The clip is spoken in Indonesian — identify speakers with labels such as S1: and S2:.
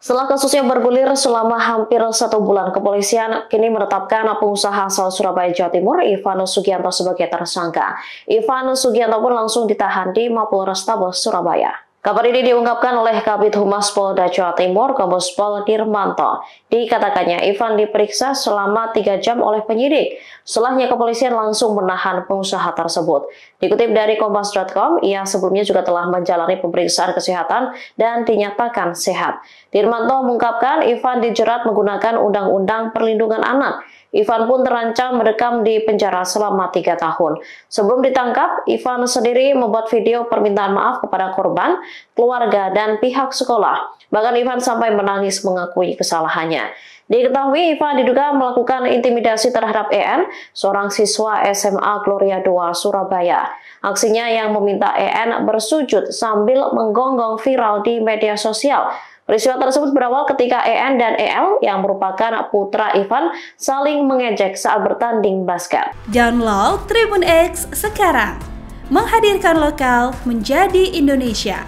S1: Setelah kasusnya bergulir selama hampir 1 bulan, kepolisian kini menetapkan pengusaha asal Surabaya, Jawa Timur, Ivan Sugianto sebagai tersangka. Ivan Sugianto pun langsung ditahan di Mapolrestabes Surabaya. Kabar ini diungkapkan oleh Kabid Humas Polda Jawa Timur, Kombes Pol Dirmanto. Dikatakannya, Ivan diperiksa selama 3 jam oleh penyidik. Setelahnya kepolisian langsung menahan pengusaha tersebut. Dikutip dari Kompas.com, ia sebelumnya juga telah menjalani pemeriksaan kesehatan dan dinyatakan sehat. Dirmanto mengungkapkan Ivan dijerat menggunakan Undang-Undang Perlindungan Anak. Ivan pun terancam mendekam di penjara selama 3 tahun. Sebelum ditangkap, Ivan sendiri membuat video permintaan maaf kepada korban, keluarga, dan pihak sekolah. Bahkan Ivan sampai menangis mengakui kesalahannya. Diketahui Ivan diduga melakukan intimidasi terhadap EN, seorang siswa SMA Gloria II Surabaya. Aksinya yang meminta EN bersujud sambil menggonggong viral di media sosial. Peristiwa tersebut berawal ketika EN dan EL yang merupakan putra Ivan saling mengejek saat bertanding basket.
S2: Download Tribun X sekarang, menghadirkan lokal menjadi Indonesia.